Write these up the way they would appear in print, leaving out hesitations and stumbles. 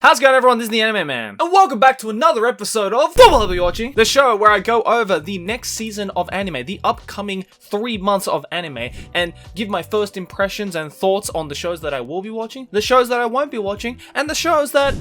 How's it going, everyone? This is the Anime Man, and welcome back to another episode of What Will I Be Watching, the show where I go over the next season of anime, the upcoming 3 months of anime, and give my first impressions and thoughts on the shows that I will be watching, the shows that I won't be watching, and the shows that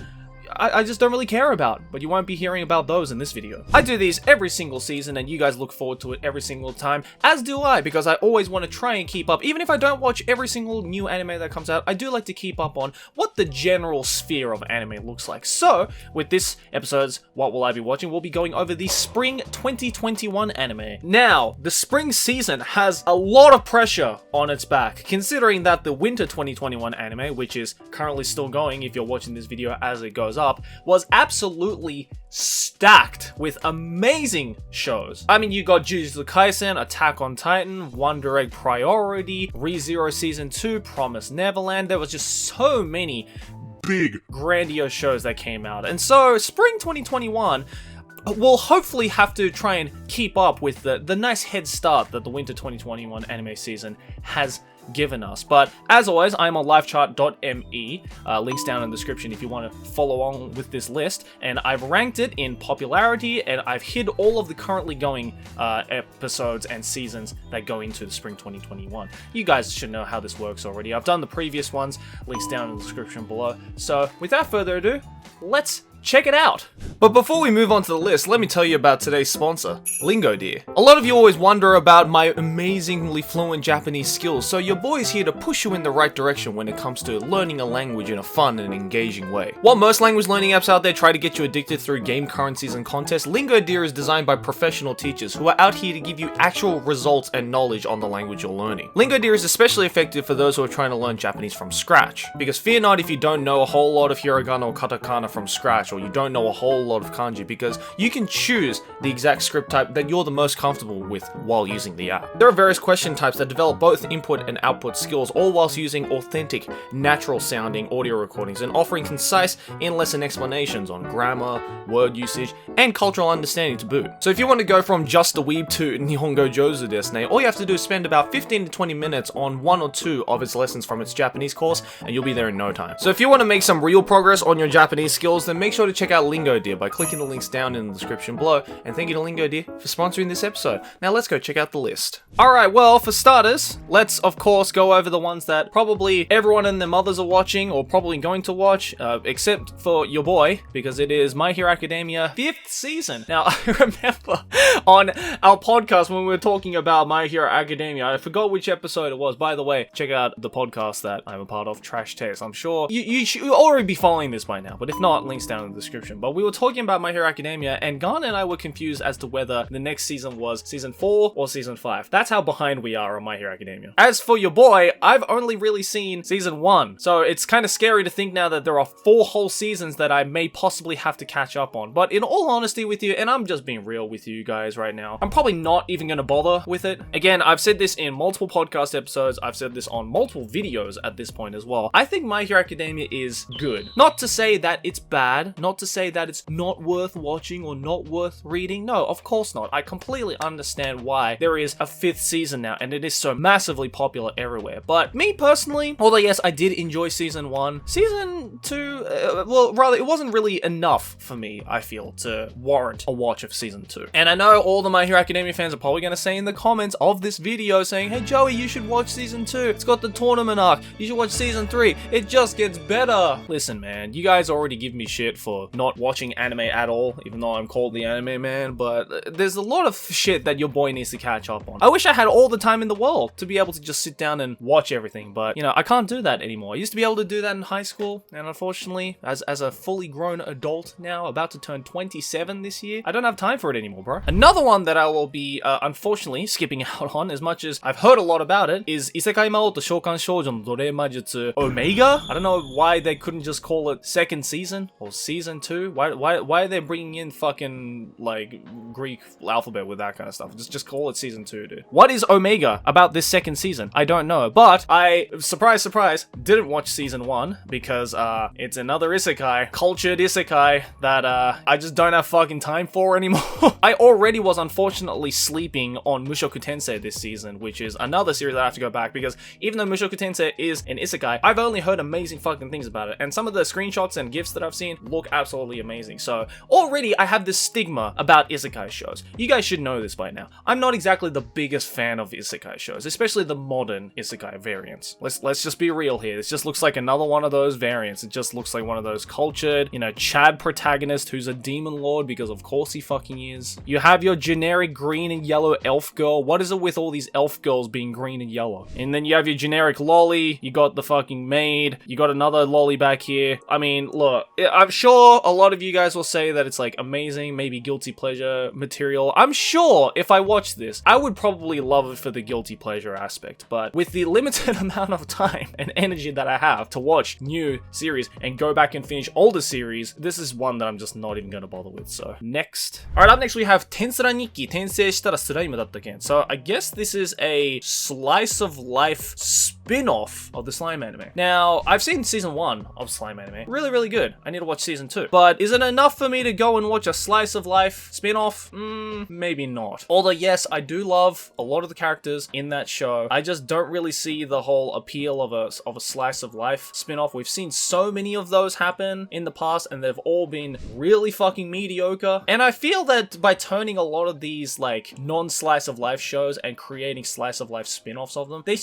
I just don't really care about, but you won't be hearing about those in this video. I do these every single season, and you guys look forward to it every single time, as do I, because I always want to try and keep up. Even if I don't watch every single new anime that comes out, I do like to keep up on what the general sphere of anime looks like. So, with this episode's What Will I Be Watching, we'll be going over the Spring 2021 anime. Now, the spring season has a lot of pressure on its back, considering that the Winter 2021 anime, which is currently still going if you're watching this video as it goes up, was absolutely stacked with amazing shows. I mean, you got Jujutsu Kaisen, Attack on Titan, Wonder Egg Priority, ReZero Season 2, Promised Neverland. There was just so many big, grandiose shows that came out. And so, Spring 2021 we'll hopefully have to try and keep up with the nice head start that the Winter 2021 anime season has given us. But as always, I'm on livechart.me, links down in the description if you want to follow on with this list, and I've ranked it in popularity, and I've hid all of the currently going episodes and seasons that go into the Spring 2021. You guys should know how this works already. I've done the previous ones, links down in the description below. So without further ado, let's check it out. But before we move on to the list, let me tell you about today's sponsor, Lingodeer. A lot of you always wonder about my amazingly fluent Japanese skills, so your boy is here to push you in the right direction when it comes to learning a language in a fun and engaging way. While most language learning apps out there try to get you addicted through game currencies and contests, Lingodeer is designed by professional teachers who are out here to give you actual results and knowledge on the language you're learning. Lingodeer is especially effective for those who are trying to learn Japanese from scratch, because fear not if you don't know a whole lot of hiragana or katakana from scratch, or you don't know a whole lot of kanji, because you can choose the exact script type that you're the most comfortable with while using the app. There are various question types that develop both input and output skills, all whilst using authentic, natural sounding audio recordings and offering concise in-lesson explanations on grammar, word usage, and cultural understanding to boot. So if you want to go from just a weeb to Nihongo Jozu desu ne, all you have to do is spend about 15 to 20 minutes on 1 or 2 of its lessons from its Japanese course, and you'll be there in no time. So if you want to make some real progress on your Japanese skills, then make sure to check out Lingodeer by clicking the links down in the description below, and thank you to Lingodeer for sponsoring this episode. Now let's go check out the list. Alright, well, for starters, let's of course go over the ones that probably everyone and their mothers are watching, or probably going to watch, except for your boy, because it is My Hero Academia 5th season. Now, I remember on our podcast when we were talking about My Hero Academia, I forgot which episode it was. By the way, check out the podcast that I'm a part of, Trash Taste. I'm sure you should already be following this by now, but if not, links down in the description. But we were talking about My Hero Academia, and Garn and I were confused as to whether the next season was season 4 or season 5. That's how behind we are on My Hero Academia. As for your boy, I've only really seen season 1, so it's kind of scary to think now that there are 4 whole seasons that I may possibly have to catch up on. But in all honesty with you, and I'm just being real with you guys right now, I'm probably not even going to bother with it. Again, I've said this in multiple podcast episodes, I've said this on multiple videos at this point as well. I think My Hero Academia is good. Not to say that it's bad, not to say that it's not worth watching or not worth reading. No, of course not. I completely understand why there is a 5th season now, and it is so massively popular everywhere. But me personally, although yes, I did enjoy season 1, season 2, well, rather, it wasn't really enough for me, I feel, to warrant a watch of season 2. And I know all the My Hero Academia fans are probably going to say in the comments of this video saying, hey Joey, you should watch season 2. It's got the tournament arc. You should watch season 3. It just gets better. Listen, man, you guys already give me shit for not watching anime at all, even though I'm called the Anime Man, but there's a lot of shit that your boy needs to catch up on. I wish I had all the time in the world to be able to just sit down and watch everything, but, you know, I can't do that anymore. I used to be able to do that in high school, and unfortunately, as a fully grown adult now, about to turn 27 this year, I don't have time for it anymore, bro. Another one that I will be, unfortunately, skipping out on, as much as I've heard a lot about it, is Isekai Maou to Shoukan Shoujo no Dore Majutsu Omega? I don't know why they couldn't just call it second season, or season season 2? Why are they bringing in fucking, like, Greek alphabet with that kind of stuff? Just call it season 2, dude. What is Omega about this second season? I don't know, but I, surprise, didn't watch season 1 because, it's another isekai, cultured isekai, that, I just don't have fucking time for anymore. I already was unfortunately sleeping on Mushoku Tensei this season, which is another series that I have to go back, because even though Mushoku Tensei is an isekai, I've only heard amazing fucking things about it, and some of the screenshots and GIFs that I've seen look absolutely amazing. So already I have this stigma about isekai shows. You guys should know this by now. I'm not exactly the biggest fan of isekai shows, especially the modern isekai variants. Let's just be real here. This just looks like another one of those variants. It just looks like one of those cultured, you know, Chad protagonist who's a demon lord, because of course he fucking is. You have your generic green and yellow elf girl. What is it with all these elf girls being green and yellow? And then you have your generic lolly, you got the fucking maid, you got another lolly back here. I mean, look, I'm sure a lot of you guys will say that it's like amazing, maybe guilty pleasure material. I'm sure if I watched this, I would probably love it for the guilty pleasure aspect, but with the limited amount of time and energy that I have to watch new series and go back and finish older series, this is one that I'm just not even gonna bother with. So next. Alright, up next we have Tensura Nikki, Tensei shitara Suraima datta ken. So I guess this is a slice of life spin-off of the Slime anime. Now, I've seen season 1 of Slime anime. Really good. I need to watch season 2. But is it enough for me to go and watch a slice of life spin-off? Maybe not. Although yes, I do love a lot of the characters in that show. I just don't really see the whole appeal of a slice of life spin-off. We've seen so many of those happen in the past, and they've all been really fucking mediocre. And I feel that by turning a lot of these like non-slice of life shows and creating slice of life spin-offs of them, they,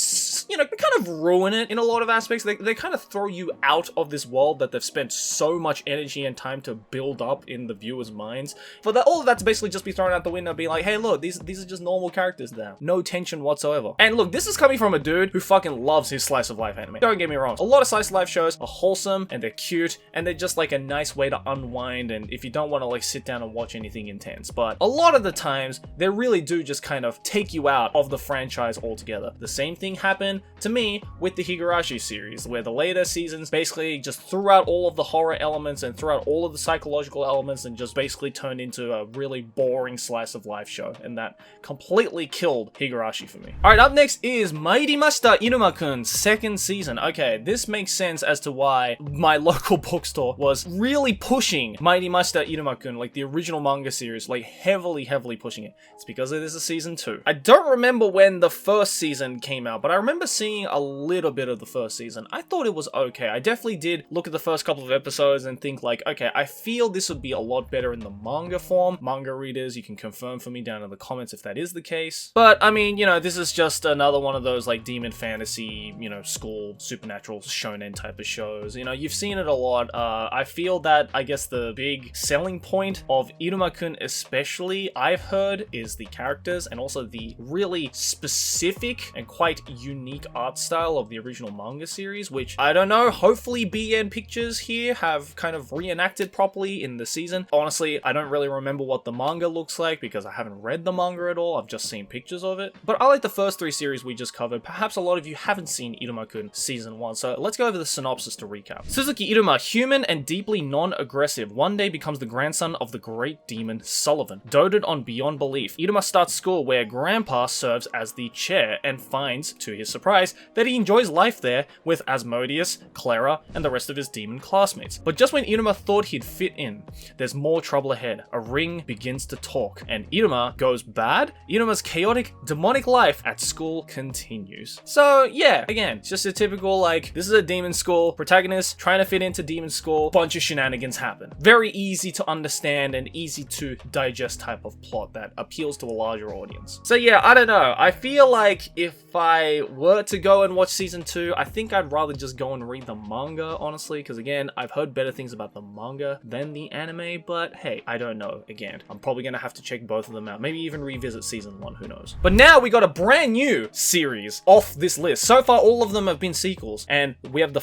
you know, kind of ruin it in a lot of aspects. They kind of throw you out of this world that they've spent so much energy and time to build up in the viewers' minds. For that, all of that to basically just be thrown out the window, being like, hey, look, these are just normal characters now. No tension whatsoever. And look, this is coming from a dude who fucking loves his slice of life anime. Don't get me wrong. A lot of slice of life shows are wholesome and they're cute and they're just like a nice way to unwind, and if you don't want to like sit down and watch anything intense. But a lot of the times, they really do just kind of take you out of the franchise altogether. The same thing happened to me with the Higurashi series, where the later seasons basically just threw out all of the horror elements and threw out all of the psychological elements and just basically turned into a really boring slice of life show, and that completely killed Higurashi for me. Alright, up next is Mairimashita Iruma-kun, second season. Okay, this makes sense as to why my local bookstore was really pushing Mairimashita Iruma-kun, like the original manga series, like heavily pushing it. It's because it is a season 2. I don't remember when the first season came out, but I remember seeing a little bit of the first season. I thought it was okay. I definitely did look at the first couple of episodes and think like, okay, I feel this would be a lot better in the manga form. Manga readers, you can confirm for me down in the comments if that is the case. But I mean, you know, this is just another one of those like demon fantasy, you know, school supernatural shonen type of shows. You know, you've seen it a lot. I feel that, I guess the big selling point of Iruma-kun especially, I've heard, is the characters and also the really specific and quite unique art style of the original manga series, which I don't know, hopefully BN Pictures here have kind of reenacted properly in the season. Honestly, I don't really remember what the manga looks like because I haven't read the manga at all. I've just seen pictures of it. But I like the first 3 series we just covered. Perhaps a lot of you haven't seen Iruma-kun season 1, so let's go over the synopsis to recap. Suzuki Iruma, human and deeply non-aggressive, one day becomes the grandson of the great demon Sullivan. Doted on beyond belief, Iruma starts school where Grandpa serves as the chair and finds, to his surprise, that he enjoys life there with Asmodeus, Clara, and the rest of his demon classmates. But just when Iruma thought he'd fit in, there's more trouble ahead. A ring begins to talk, and Iruma goes bad? Iruma's chaotic, demonic life at school continues. So yeah, again, it's just a typical like, this is a demon school, protagonist trying to fit into demon school, bunch of shenanigans happen. Very easy to understand and easy to digest type of plot that appeals to a larger audience. So yeah, I don't know. I feel like if I were to go and watch season 2, I think I'd rather just go and read the manga, honestly, because again, I've heard better things about the manga than the anime, but hey, I don't know. Again, I'm probably gonna have to check both of them out. Maybe even revisit season 1, who knows. But now we got a brand new series off this list. So far, all of them have been sequels, and we have the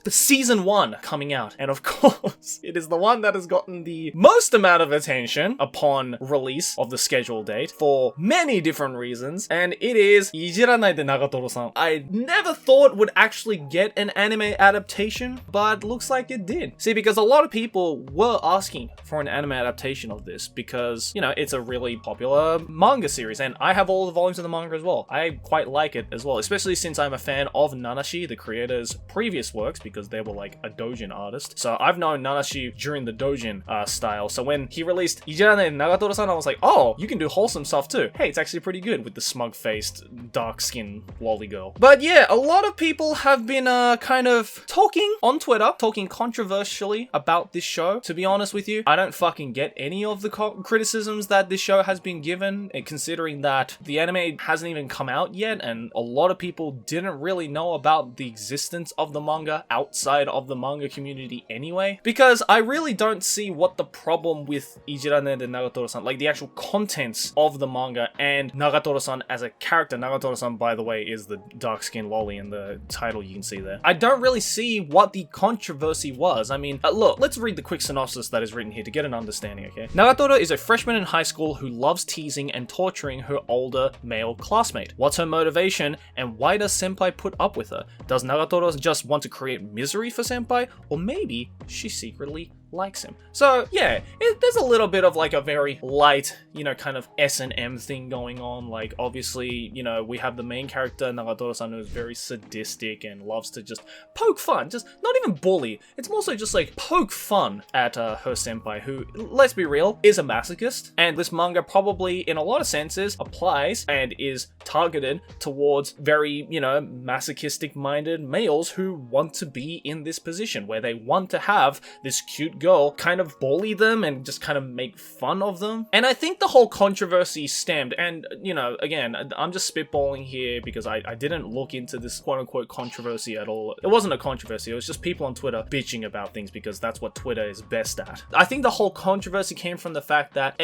season 1 coming out. And of course, it is the one that has gotten the most amount of attention upon release of the scheduled date for many different reasons, and it is Ijiranai de Nagatoro-san. I never thought would actually get an anime adaptation, but looks like it did. See, because a lot of people were asking for an anime adaptation of this because, you know, it's a really popular manga series, and I have all the volumes of the manga as well. I quite like it as well, especially since I'm a fan of Nanashi, the creator's previous works, because they were like a doujin artist. So I've known Nanashi during the doujin style. So when he released Ijirane Nagatoro-san, I was like, oh, you can do wholesome stuff too. Hey, it's actually pretty good with the smug-faced, dark-skinned lolly girl. But yeah, a lot of people have been kind of talking on Twitter, talking controversially about this show. To be honest with you, I don't fucking get any of the criticisms that this show has been given, considering that the anime hasn't even come out yet, and a lot of people didn't really know about the existence of the manga outside of the manga community anyway. Because I really don't see what the problem with Ijirane de Nagatoro-san, like the actual contents of the manga, and Nagatoro-san as a character. Nagatoro-san, by the way, is the dark-skinned lolly in the title you can see there. I don't really see what the controversy was. I mean, look, let's read the quick synopsis that is written here to get an understanding, okay? Nagatoro is a freshman in high school who loves teasing and torturing her older male classmate. What's her motivation, and why does senpai put up with her? Does Nagatoro just want to create misery for senpai, or maybe she secretly likes him? So yeah, there's a little bit of like a very light, you know, kind of S&M thing going on. Like obviously, you know, we have the main character Nagatoro-san, who's very sadistic and loves to just poke fun, just not even bully. It's more so just like poke fun at her senpai, who, let's be real, is a masochist. And this manga probably in a lot of senses applies and is targeted towards very, you know, masochistic minded males who want to be in this position where they want to have this cute girl kind of bully them and just kind of make fun of them. And I think the whole controversy stemmed, and you know, again, I'm just spitballing here because I didn't look into this quote-unquote controversy at all. It wasn't a controversy, it was just people on Twitter bitching about things because that's what Twitter is best at. I think the whole controversy came from the fact that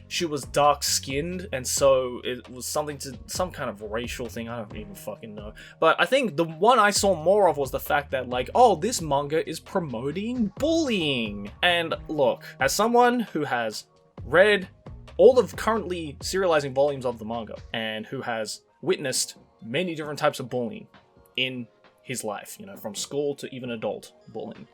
she was dark-skinned, and so it was some kind of racial thing, I don't even fucking know. But I think the one I saw more of was the fact that like, oh, this manga is promoting bullying. And look, as someone who has read all of currently serializing volumes of the manga and who has witnessed many different types of bullying in his life, you know, from school to even adult bullying,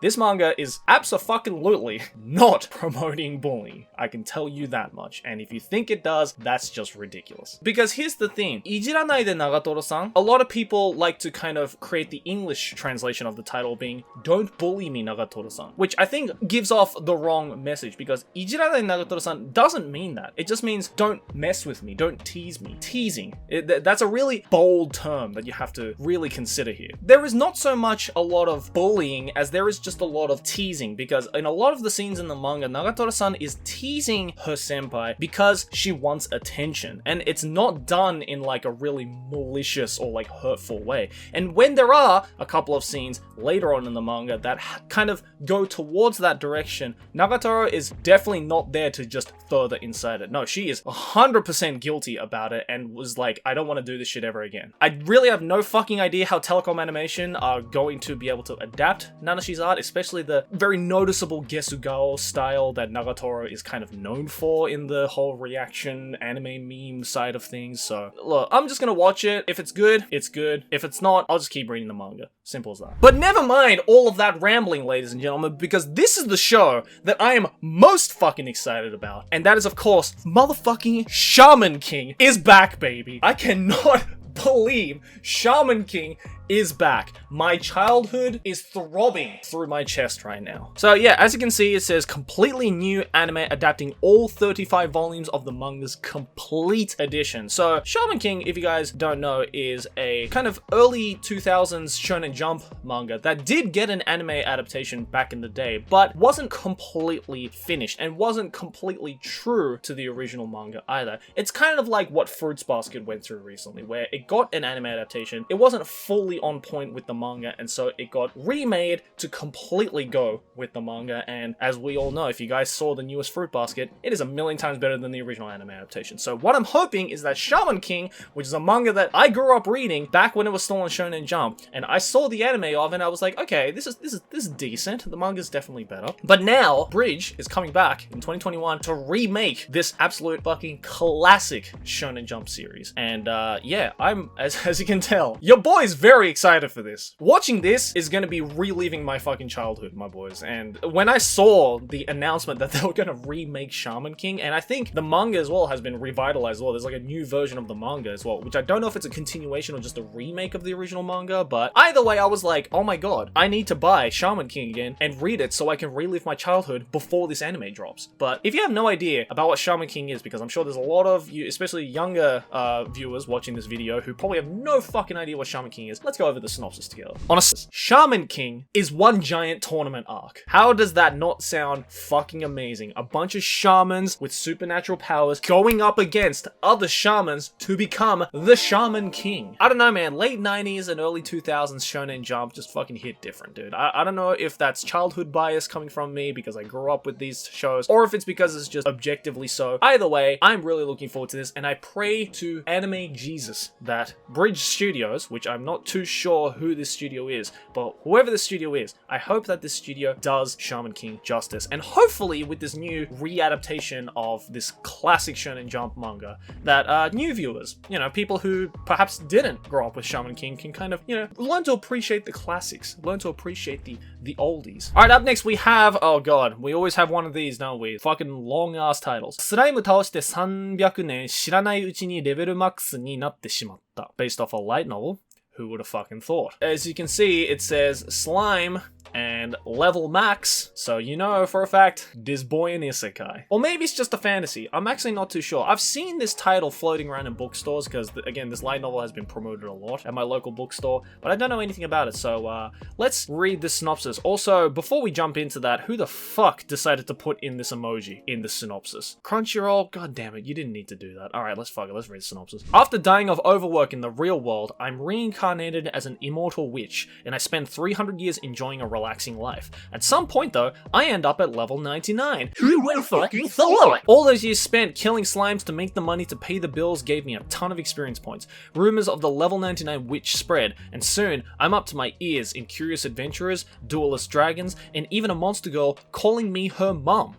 this manga is abso-fucking-lutely not promoting bullying. I can tell you that much. And if you think it does, that's just ridiculous. Because here's the thing. Ijiranai de Nagatoro-san, a lot of people like to kind of create the English translation of the title being, "Don't bully me, Nagatoro-san," which I think gives off the wrong message, because Ijiranai Nagatoro-san doesn't mean that. It just means, don't mess with me, don't tease me. Teasing. That's a really bold term that you have to really consider here. There is not so much a lot of bullying as there is just a lot of teasing, because in a lot of the scenes in the manga, Nagatoro-san is teasing her senpai because she wants attention, and it's not done in like a really malicious or like hurtful way. And when there are a couple of scenes later on in the manga that kind of go towards that direction, Nagatoro is definitely not there to just further incite it. No, she is 100% guilty about it and was like, I don't want to do this shit ever again. I really have no fucking idea how Telecom Animation are going to be able to adapt Nanashi's art, especially the very noticeable Gesugao style that Nagatoro is kind of known for in the whole reaction anime meme side of things. So look, I'm just gonna watch it. If it's good, it's good. If it's not, I'll just keep reading the manga. Simple as that. But never mind all of that rambling, ladies and gentlemen, because this is the show that I am most fucking excited about. And that is, of course, motherfucking Shaman King is back, baby. I cannot believe Shaman King is back. My childhood is throbbing through my chest right now. So yeah, as you can see, it says completely new anime adapting all 35 volumes of the manga's complete edition. So Shaman King, if you guys don't know, is a kind of early 2000s Shonen Jump manga that did get an anime adaptation back in the day, but wasn't completely finished and wasn't completely true to the original manga either. It's kind of like what Fruits Basket went through recently, where it got an anime adaptation. It wasn't fully on point with the manga, and so it got remade to completely go with the manga. And as we all know, if you guys saw the newest Fruit Basket, it is a million times better than the original anime adaptation. So what I'm hoping is that Shaman King, which is a manga that I grew up reading back when it was still on Shonen Jump, and I saw the anime of, and I was like, okay, this is decent. The manga's definitely better. But now Bridge is coming back in 2021 to remake this absolute fucking classic Shonen Jump series. And yeah, I'm as you can tell, your boy's very very excited for this. Watching this is gonna be reliving my fucking childhood, my boys. And when I saw the announcement that they were gonna remake Shaman King, and I think the manga as well has been revitalized as well. There's like a new version of the manga as well, which I don't know if it's a continuation or just a remake of the original manga, but either way, I was like, oh my god, I need to buy Shaman King again and read it so I can relive my childhood before this anime drops. But if you have no idea about what Shaman King is, because I'm sure there's a lot of you, especially younger viewers watching this video, who probably have no fucking idea what Shaman King is, let's go over the synopsis together. Honestly, Shaman King is one giant tournament arc. How does that not sound fucking amazing? A bunch of shamans with supernatural powers going up against other shamans to become the Shaman King. I don't know, man. Late 90s and early 2000s Shonen Jump just fucking hit different, dude. I don't know if that's childhood bias coming from me because I grew up with these shows, or if it's because it's just objectively so. Either way, I'm really looking forward to this, and I pray to anime Jesus that Bridge Studios, which I'm not too sure who this studio is, but whoever the studio is, I hope that this studio does Shaman King justice, and hopefully with this new readaptation of this classic Shonen Jump manga, that new viewers, you know, people who perhaps didn't grow up with Shaman King can kind of, you know, learn to appreciate the classics, learn to appreciate the oldies. Alright, up next we have, oh god, we always have one of these, don't we? Fucking long ass titles. スライム倒して300年知らないうちにレベルマックスになってしまった Based off a light novel. Who would have fucking thought? As you can see, it says slime and level max, so you know for a fact, this boy an isekai. Or maybe it's just a fantasy. I'm actually not too sure. I've seen this title floating around in bookstores because, again, this light novel has been promoted a lot at my local bookstore, but I don't know anything about it, so let's read the synopsis. Also, before we jump into that, who the fuck decided to put in this emoji in the synopsis? Crunchyroll? God damn it, you didn't need to do that. Alright, let's fuck it, let's read the synopsis. After dying of overwork in the real world, I'm reincarnated as an immortal witch, and I spend 300 years enjoying a relaxing life. At some point though, I end up at level 99. Who will fucking follow it? All those years spent killing slimes to make the money to pay the bills gave me a ton of experience points. Rumors of the level 99 witch spread, and soon I'm up to my ears in curious adventurers, duelist dragons, and even a monster girl calling me her mum.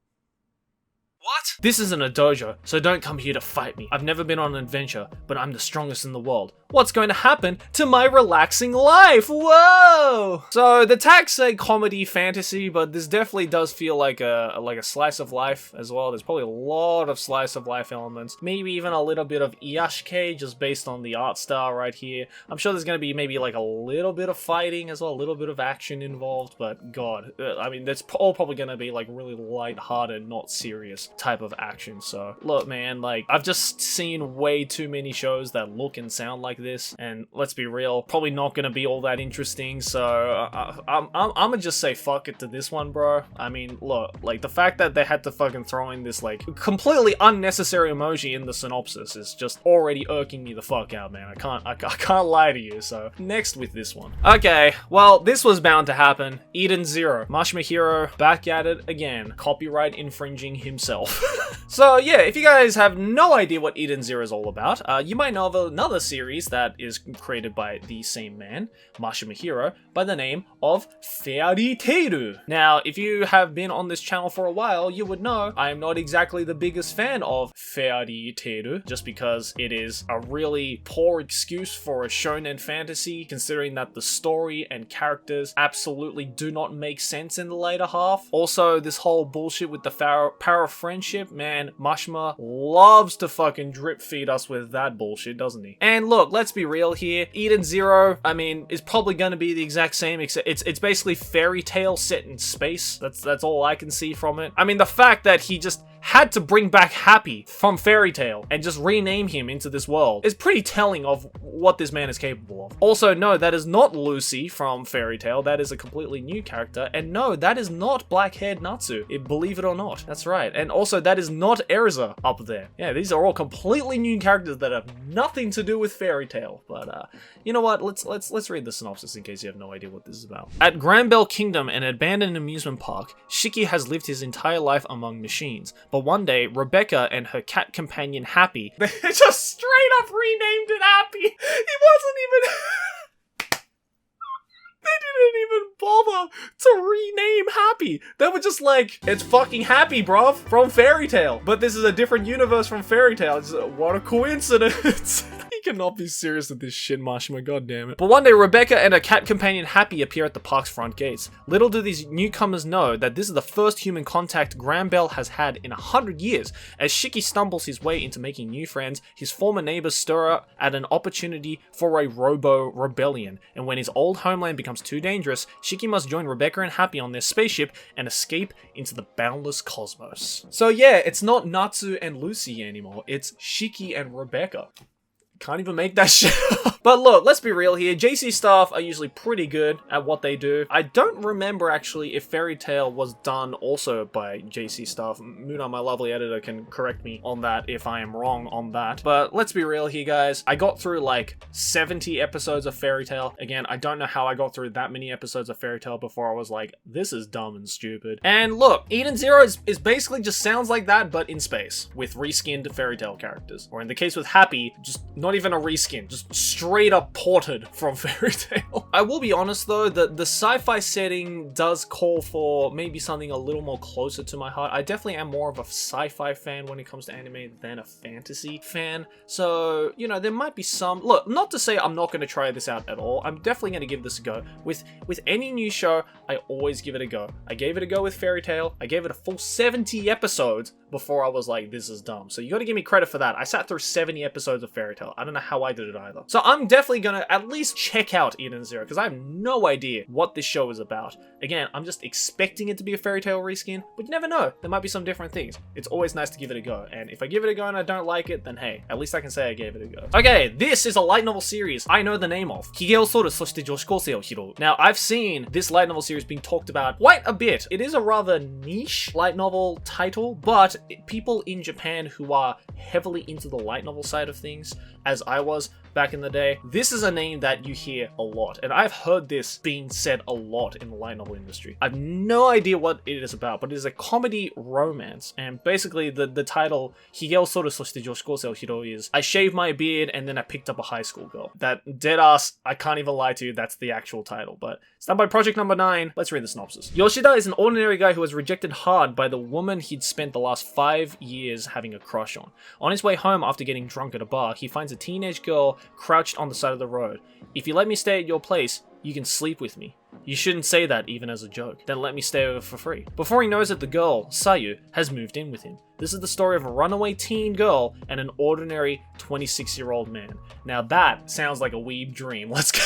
What? This isn't a dojo, so don't come here to fight me. I've never been on an adventure, but I'm the strongest in the world. What's going to happen to my relaxing life? Whoa! So the tags say comedy fantasy, but this definitely does feel like a slice of life as well. There's probably a lot of slice of life elements. Maybe even a little bit of iyashike just based on the art style right here. I'm sure there's going to be maybe like a little bit of fighting as well, a little bit of action involved, but god, I mean, that's all probably going to be like really light-hearted, not serious type of action. So look, man, like I've just seen way too many shows that look and sound like this, and let's be real, probably not gonna be all that interesting, so I'm gonna just say fuck it to this one, bro. I mean, look, like the fact that they had to fucking throw in this like completely unnecessary emoji in the synopsis is just already irking me the fuck out, man. I can't lie to you. So next with this one. Okay, well, this was bound to happen. Eden Zero, Higehiro back at it again, copyright infringing himself. So yeah, if you guys have no idea what Eden Zero is all about, you might know of another series that is created by the same man, Higehiro, by the name of Fairy Tail. Now, if you have been on this channel for a while, you would know I am not exactly the biggest fan of Fairy Tail, just because it is a really poor excuse for a shonen fantasy, considering that the story and characters absolutely do not make sense in the later half. Also, this whole bullshit with the power of friendship, man, Mashima loves to fucking drip feed us with that bullshit, doesn't he? And look, let's be real here. Eden Zero, I mean, is probably going to be the exact same, except it's basically fairy tale set in space. That's all I can see from it. I mean, the fact that he just had to bring back Happy from Fairy Tail and just rename him into this world is pretty telling of what this man is capable of. Also, no, that is not Lucy from Fairy Tail. That is a completely new character. And no, that is not black-haired Natsu, believe it or not. That's right. And also, that is not Erza up there. Yeah, these are all completely new characters that have nothing to do with Fairy Tail. But, you know what? Let's read the synopsis in case you have no idea what this is about. At Granbell Kingdom, an abandoned amusement park, Shiki has lived his entire life among machines. But one day, Rebecca and her cat companion Happy, they just straight up renamed it Happy. He wasn't even... didn't even bother to rename Happy. They were just like, it's fucking Happy, bruv, from Fairy Tail. But this is a different universe from Fairy Tail. What a coincidence. You cannot be serious with this shit, Mashima, goddammit. But one day, Rebecca and her cat companion Happy appear at the park's front gates. Little do these newcomers know that this is the first human contact Granbell has had in 100 years. As Shiki stumbles his way into making new friends, his former neighbors stir up at an opportunity for a robo-rebellion. And when his old homeland becomes too dangerous, Shiki must join Rebecca and Happy on their spaceship and escape into the boundless cosmos. So yeah, it's not Natsu and Lucy anymore, it's Shiki and Rebecca. Can't even make that shit up. But look, let's be real here. JC staff are usually pretty good at what they do. I don't remember actually if Fairy Tail was done also by JC staff. Muna, my lovely editor, can correct me on that if I am wrong on that. But let's be real here, guys. I got through like 70 episodes of Fairy Tail. Again, I don't know how I got through that many episodes of Fairy Tail before I was like, this is dumb and stupid. And look, Eden Zero is basically just sounds like that, but in space, with reskinned Fairy Tail characters. Or in the case with Happy, just not even a reskin, just straight up ported from Fairy Tail. I will be honest though, the sci-fi setting does call for maybe something a little more closer to my heart. I definitely am more of a sci-fi fan when it comes to anime than a fantasy fan. So, you know, there might be some... Look, not to say I'm not going to try this out at all. I'm definitely going to give this a go. With any new show, I always give it a go. I gave it a go with Fairy Tail. I gave it a full 70 episodes before I was like, this is dumb. So you got to give me credit for that. I sat through 70 episodes of Fairy Tail. I don't know how I did it either. So I'm definitely gonna at least check out Eden Zero because I have no idea what this show is about. Again, I'm just expecting it to be a Fairy Tail reskin, but you never know. There might be some different things. It's always nice to give it a go. And if I give it a go and I don't like it, then hey, at least I can say I gave it a go. Okay, this is a light novel series I know the name of. Higeを剃る、そして女子高生を拾う. Now, I've seen this light novel series being talked about quite a bit. It is a rather niche light novel title, but people in Japan who are heavily into the light novel side of things, as I was back in the day, this is a name that you hear a lot, and I've heard this being said a lot in the light novel industry. I have no idea what it is about, but it is a comedy romance, and basically the title, Higeを剃る、そして女子高生を拾う is, I shaved my beard and then I picked up a high school girl. That dead ass, I can't even lie to you, that's the actual title, but it's done by Project Number 9. Let's read the synopsis. Yoshida is an ordinary guy who was rejected hard by the woman he'd spent the last 5 years having a crush on. On his way home after getting drunk at a bar, he finds a teenage girl crouched on the side of the road. If you let me stay at your place, you can sleep with me. You shouldn't say that even as a joke. Then let me stay over for free. Before he knows it, the girl, Sayu, has moved in with him. This is the story of a runaway teen girl and an ordinary 26-year-old man. Now that sounds like a weeb dream. Let's go.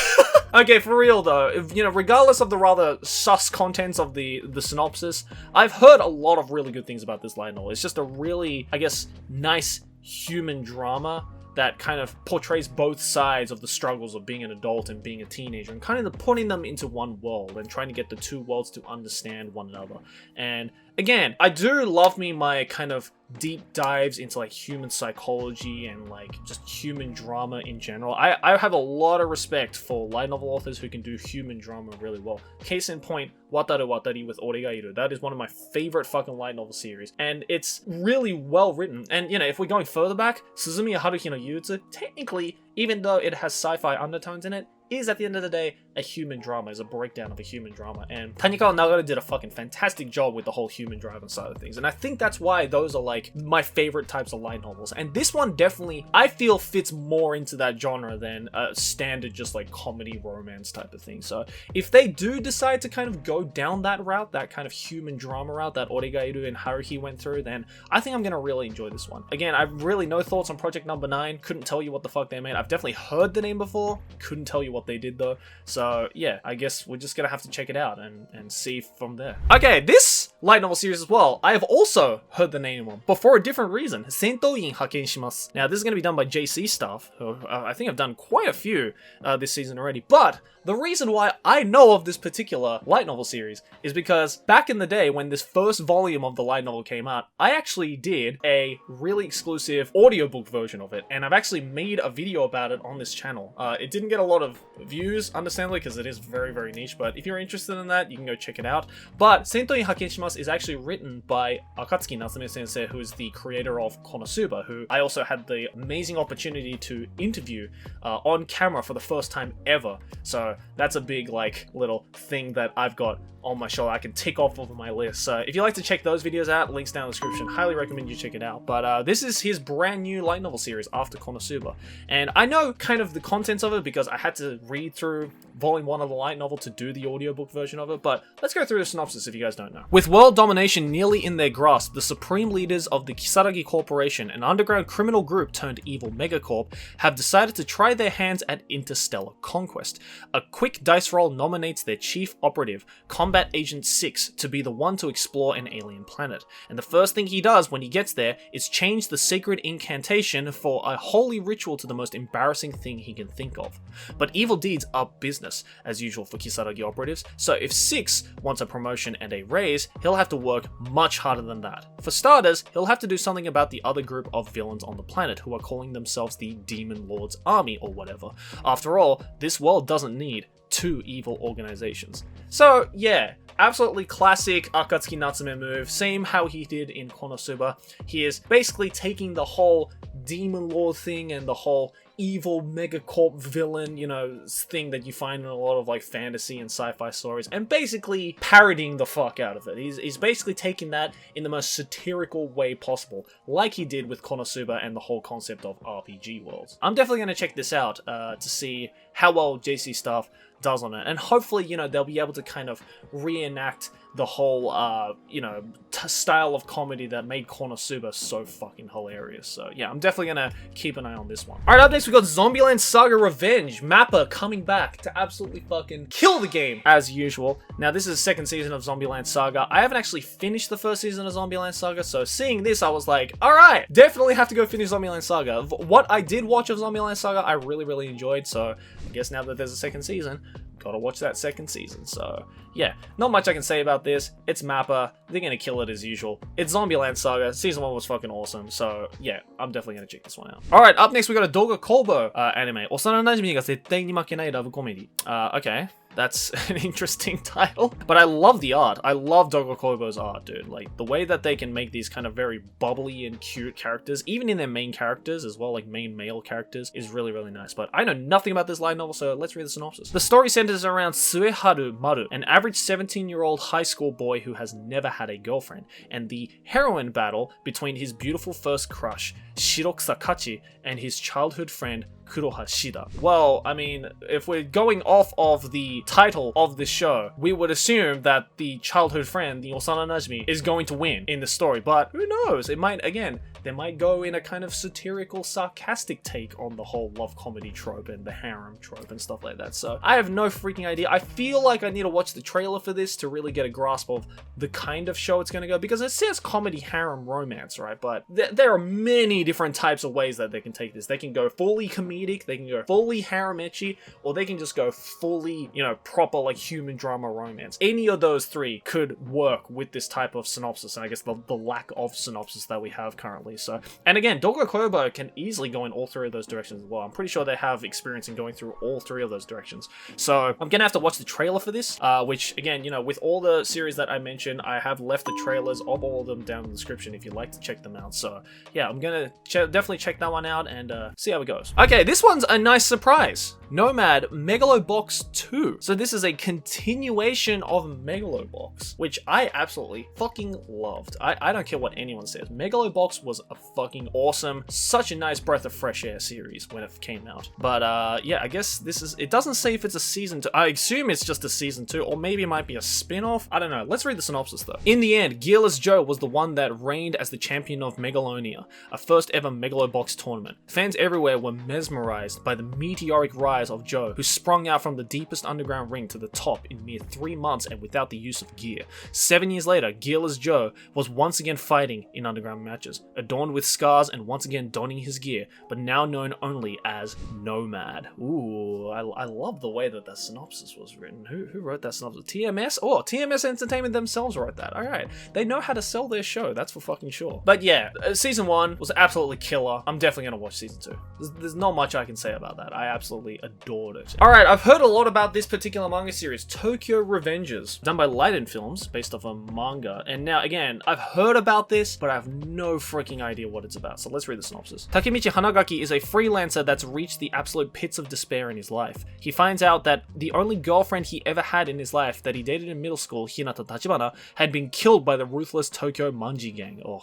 Okay, for real though, you know, regardless of the rather sus contents of the synopsis, I've heard a lot of really good things about this light novel. It's just a really, I guess, nice human drama that kind of portrays both sides of the struggles of being an adult and being a teenager and kind of putting them into one world and trying to get the two worlds to understand one another. And again, I do love me my kind of deep dives into like human psychology and like just human drama in general. I have a lot of respect for light novel authors who can do human drama really well. Case in point, Wataru Watari with Ore ga Iru. That is one of my favorite fucking light novel series, and it's really well written. And you know, if we're going further back, Suzumiya Haruhi no Yuzu, technically, even though it has sci-fi undertones in it, is at the end of the day a human drama, is a breakdown of a human drama, and Tanikawa Nagara did a fucking fantastic job with the whole human drama side of things, and I think that's why those are like my favorite types of light novels, and this one definitely, I feel, fits more into that genre than a standard just like comedy romance type of thing. So if they do decide to kind of go down that route, that kind of human drama route that Ore ga Iru and Haruhi went through, then I think I'm gonna really enjoy this one. Again, I've really no thoughts on Project Number 9, couldn't tell you what the fuck they made. I've definitely heard the name before, couldn't tell you what they did though. So yeah, I guess we're just gonna have to check it out and see from there. Okay, this light novel series as well, I have also heard the name of, but for a different reason. Sentou-in Haken shimasu. Now this is gonna be done by JC staff, who I think have done quite a few this season already, but the reason why I know of this particular light novel series is because back in the day when this first volume of the light novel came out, I actually did a really exclusive audiobook version of it, and I've actually made a video about it on this channel. It didn't get a lot of views, understandably, because it is very, very niche, but if you're interested in that, you can go check it out. But Sentou-in Haken shimasu is actually written by Akatsuki Natsume sensei, who is the creator of Konosuba, who I also had the amazing opportunity to interview on camera for the first time ever. So So that's a big, like, little thing that I've got on my shoulder I can tick off of my list. So if you like to check those videos out, links down in the description. Highly recommend you check it out. But this is his brand new light novel series after Konosuba. And I know kind of the contents of it because I had to read through volume 1 of the light novel to do the audiobook version of it, but let's go through the synopsis if you guys don't know. With world domination nearly in their grasp, the supreme leaders of the Kisaragi Corporation, an underground criminal group turned evil megacorp, have decided to try their hands at interstellar conquest. A quick dice roll nominates their chief operative, Combat Agent 6, to be the one to explore an alien planet, and the first thing he does when he gets there is change the sacred incantation for a holy ritual to the most embarrassing thing he can think of. But evil deeds are business, as usual for Kisaragi operatives, so if 6 wants a promotion and a raise, he'll have to work much harder than that. For starters, he'll have to do something about the other group of villains on the planet who are calling themselves the Demon Lord's Army or whatever. After all, this world doesn't need 2 evil organizations. So yeah, absolutely classic Akatsuki Natsume move, same how he did in Konosuba. He is basically taking the whole Demon Lord thing and the whole evil megacorp villain, you know, thing that you find in a lot of like fantasy and sci-fi stories, and basically parodying the fuck out of it. He's basically taking that in the most satirical way possible, like he did with Konosuba and the whole concept of RPG worlds. I'm definitely going to check this out to see how well JC Staff does on it, and hopefully, you know, they'll be able to kind of reenact the whole, you know, style of comedy that made Konosuba so fucking hilarious. So yeah, I'm definitely gonna keep an eye on this one. Alright, up next we got Zombieland Saga Revenge. Mappa coming back to absolutely fucking kill the game, as usual. Now, this is the second season of Zombieland Saga. I haven't actually finished the first season of Zombieland Saga, so seeing this, I was like, alright, definitely have to go finish Zombieland Saga. What I did watch of Zombieland Saga, I really enjoyed, so I guess now that there's a second season, gotta watch that second season. So yeah, not much I can say about this. It's Mappa, they're gonna kill it as usual. It's Zombieland Saga, season 1 was fucking awesome, so yeah, I'm definitely gonna check this one out. Alright, up next we got a Doga Kobo anime. 幼馴染が絶対に負けないラブコメディ. Okay. That's an interesting title. But I love the art. I love Doga Kobo's art, dude. Like, the way that they can make these kind of very bubbly and cute characters, even in their main characters as well, like main male characters, is really nice. But I know nothing about this light novel, so let's read the synopsis. The story centers around Sueharu Maru, an average 17-year-old high school boy who has never had a girlfriend, and the heroine battle between his beautiful first crush, Shirokusa Kachi, and his childhood friend, Kuroha Shida. Well, I mean, if we're going off of the title of this show, we would assume that the childhood friend, the Osana Najmi, is going to win in the story, but who knows? It might, again, they might go in a kind of satirical, sarcastic take on the whole love comedy trope and the harem trope and stuff like that. So I have no freaking idea. I feel like I need to watch the trailer for this to really get a grasp of the kind of show it's going to go, because it says comedy, harem, romance, right? But there are many different types of ways that they can take this. They can go fully comedic, they can go fully harem ecchi, or they can just go fully, you know, proper like human drama romance. Any of those three could work with this type of synopsis, and I guess the lack of synopsis that we have currently. So, and again, Doga Kobo can easily go in all three of those directions as well. I'm pretty sure they have experience in going through all three of those directions. So I'm gonna have to watch the trailer for this, which again, you know, with all the series that I mentioned, I have left the trailers of all of them down in the description if you'd like to check them out. So yeah, I'm gonna definitely check that one out and see how it goes. Okay, this one's a nice surprise. Nomad Megalobox 2. So this is a continuation of Megalobox, which I absolutely fucking loved. I don't care what anyone says. Megalobox was a fucking awesome, such a nice breath of fresh air series when it came out. But yeah, I guess this is, it doesn't say if it's a season 2. I assume it's just a season 2, or maybe it might be a spin-off. I don't know. Let's read the synopsis though. In the end, Gearless Joe was the one that reigned as the champion of Megalonia, a first ever Megalobox tournament. Fans everywhere were mesmerized by the meteoric rise of Joe, who sprung out from the deepest underground ring to the top in mere 3 months and without the use of gear. 7 years later, Gearless Joe was once again fighting in underground matches, adorned with scars and once again donning his gear, but now known only as Nomad. Ooh, I love the way that the synopsis was written. Who wrote that synopsis? TMS? Oh, TMS Entertainment themselves wrote that. Alright, they know how to sell their show, that's for fucking sure. But yeah, season 1 was absolutely killer. I'm definitely gonna watch season 2. There's not much I can say about that. I absolutely adored it. Alright, I've heard a lot about this particular manga series, Tokyo Revengers, done by Leiden Films, based off a manga. And now, again, I've heard about this, but I have no freaking idea what it's about. So let's read the synopsis. Takemichi Hanagaki is a freelancer that's reached the absolute pits of despair in his life. He finds out that the only girlfriend he ever had in his life that he dated in middle school, Hinata Tachibana, had been killed by the ruthless Tokyo Manji gang. Oh,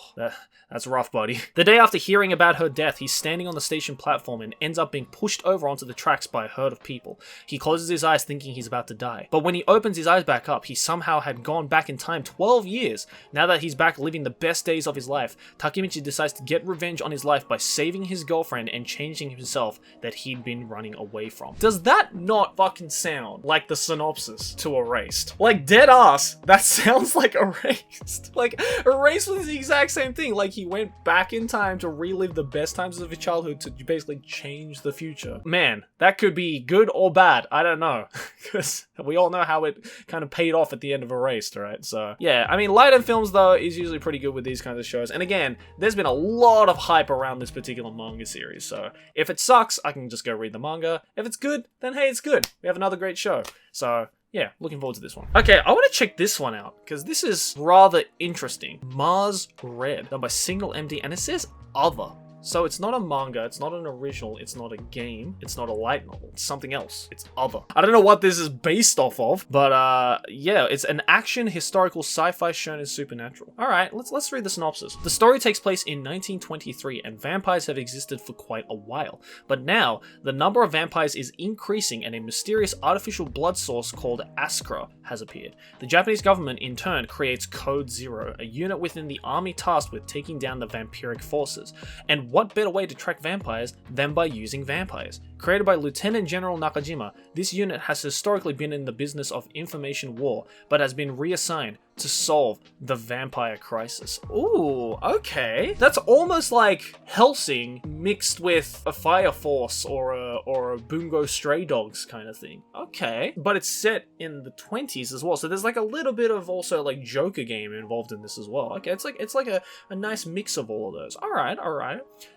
that's rough, buddy. The day after hearing about her death, he's standing on the station platform and ends up being pushed over onto the tracks by a herd of people. He closes his eyes thinking he's about to die. But when he opens his eyes back up, he somehow had gone back in time 12 years. Now that he's back living the best days of his life, Takemichi decides to get revenge on his life by saving his girlfriend and changing himself that he'd been running away from. Does that not fucking sound like the synopsis to Erased? Like, dead ass, that sounds like Erased. Like, Erased was the exact same thing. Like, he went back in time to relive the best times of his childhood to basically change the future. Man, that could be good or bad. I don't know. Because we all know how it kind of paid off at the end of Erased, right? So, yeah. I mean, Leiden Films, though, is usually pretty good with these kinds of shows. And again, there's been a lot of hype around this particular manga series. So, if it sucks, I can just go read the manga. If it's good, then hey, it's good. We have another great show. So, yeah, looking forward to this one. Okay, I want to check this one out, because this is rather interesting. Mars Red, done by Signal MD, and it says Other. So it's not a manga, it's not an original, it's not a game, it's not a light novel, it's something else. It's other. I don't know what this is based off of, but yeah, it's an action, historical, sci-fi shonen supernatural. Alright, let's read the synopsis. The story takes place in 1923 and vampires have existed for quite a while. But now, the number of vampires is increasing and a mysterious artificial blood source called Askra has appeared. The Japanese government in turn creates Code Zero, a unit within the army tasked with taking down the vampiric forces. And what better way to track vampires than by using vampires? Created by Lieutenant General Nakajima, this unit has historically been in the business of information war, but has been reassigned to solve the vampire crisis. Ooh, okay. That's almost like Hellsing mixed with a Fire Force or a Bungo Stray Dogs kind of thing. Okay. But it's set in the 20s as well, so there's like a little bit of also like Joker game involved in this as well. Okay, it's like a nice mix of all of those. Alright.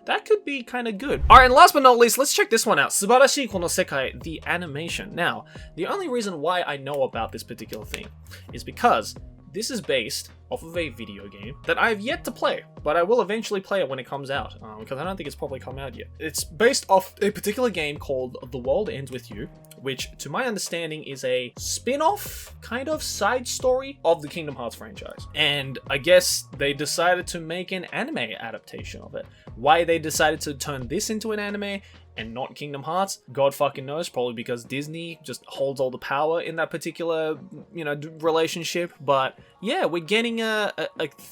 That could be kind of good. Alright, and last but not least, let's check this one out. Subarashi Kono Sekai, the animation. Now, the only reason why I know about this particular thing is because this is based off of a video game that I have yet to play, but I will eventually play it when it comes out, because I don't think it's probably come out yet. It's based off a particular game called The World Ends With You, which, to my understanding, is a spin-off, kind of side story of the Kingdom Hearts franchise. And I guess they decided to make an anime adaptation of it. Why they decided to turn this into an anime and not Kingdom Hearts, God fucking knows, probably because Disney just holds all the power in that particular, relationship. But yeah, we're getting a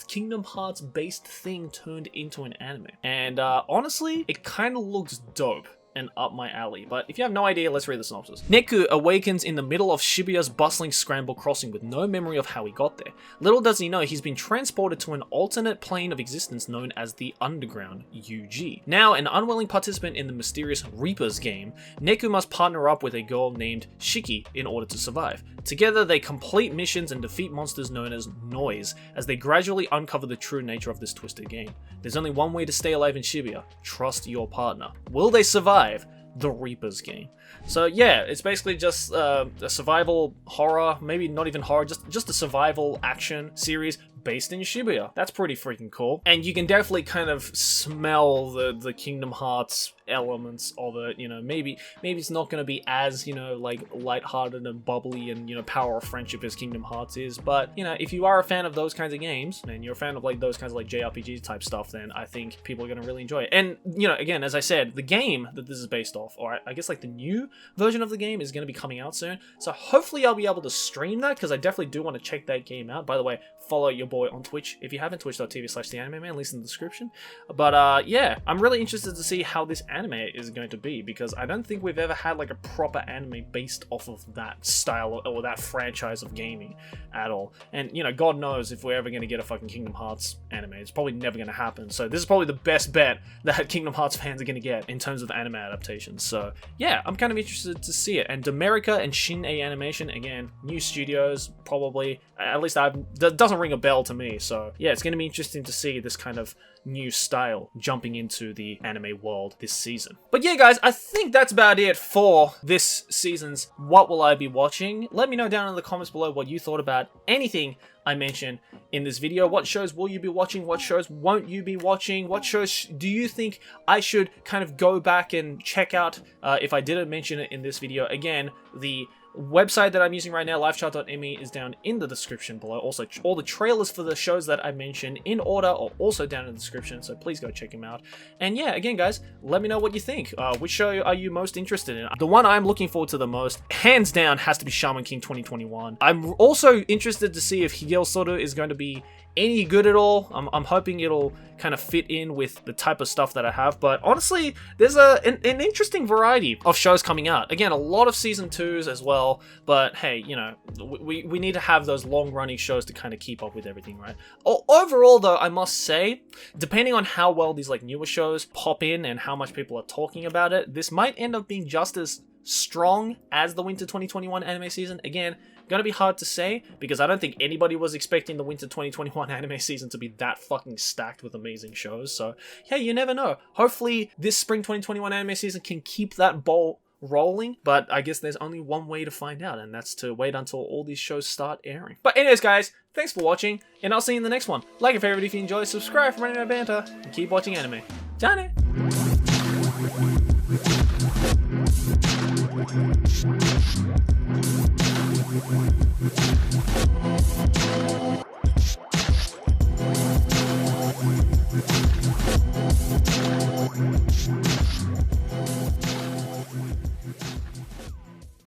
Kingdom Hearts based thing turned into an anime. And honestly, it kind of looks dope and up my alley. But if you have no idea, let's read the synopsis. Neku awakens in the middle of Shibuya's bustling scramble crossing with no memory of how he got there. Little does he know he's been transported to an alternate plane of existence known as the Underground, UG. Now an unwilling participant in the mysterious Reapers game, Neku must partner up with a girl named Shiki in order to survive. Together they complete missions and defeat monsters known as Noise as they gradually uncover the true nature of this twisted game. There's only one way to stay alive in Shibuya: trust your partner. Will they survive the Reapers game? So yeah, it's basically just a survival horror, maybe not even horror, just a survival action series based in Shibuya. That's pretty freaking cool. And you can definitely kind of smell the Kingdom Hearts elements of it. Maybe it's not going to be as, like lighthearted and bubbly and, power of friendship as Kingdom Hearts is. But, if you are a fan of those kinds of games and you're a fan of like those kinds of like JRPG type stuff, then I think people are going to really enjoy it. And, again, as I said, the game that this is based off, or I guess like the new version of the game is going to be coming out soon. So hopefully I'll be able to stream that, because I definitely do want to check that game out. By the way, follow your boy on Twitch if you haven't, twitch.tv/theanimeman, links in the description. But yeah, I'm really interested to see how this anime is going to be, because I don't think we've ever had like a proper anime based off of that style or that franchise of gaming at all. And God knows if we're ever going to get a fucking Kingdom Hearts anime. It's probably never going to happen. So this is probably the best bet that Kingdom Hearts fans are going to get in terms of anime adaptations. So yeah, I'm kind of interested to see it. And Demerica and Shin-A Animation, again, new studios, probably, at least that doesn't ring a bell tell to me. So yeah, it's going to be interesting to see this kind of new style jumping into the anime world this season. But yeah, guys, I think that's about it for this season's What Will I Be Watching? Let me know down in the comments below what you thought about anything I mentioned in this video. What shows will you be watching? What shows won't you be watching? What shows do you think I should kind of go back and check out if I didn't mention it in this video? Again, the website that I'm using right now, livechart.me, is down in the description below. Also, all the trailers for the shows that I mentioned in order are also down in the description, so please go check them out. And yeah, again, guys, let me know what you think. Which show are you most interested in? The one I'm looking forward to the most, hands down, has to be Shaman King 2021. I'm also interested to see if Higehiro is going to be any good at all. I'm hoping it'll kind of fit in with the type of stuff that I have, but honestly, there's an interesting variety of shows coming out. Again, a lot of season 2s as well, but hey, you know, we need to have those long-running shows to kind of keep up with everything, right? Overall, though, I must say, depending on how well these like newer shows pop in and how much people are talking about it, this might end up being just as strong as the Winter 2021 anime season. Again, gonna be hard to say because I don't think anybody was expecting the Winter 2021 anime season to be that fucking stacked with amazing shows. So yeah, you never know. Hopefully this Spring 2021 anime season can keep that ball rolling, but I guess there's only one way to find out, and that's to wait until all these shows start airing. But anyways, guys, thanks for watching, and I'll see you in the next one. Like and favorite if you enjoy, subscribe for running out of banter, and keep watching anime. Johnny!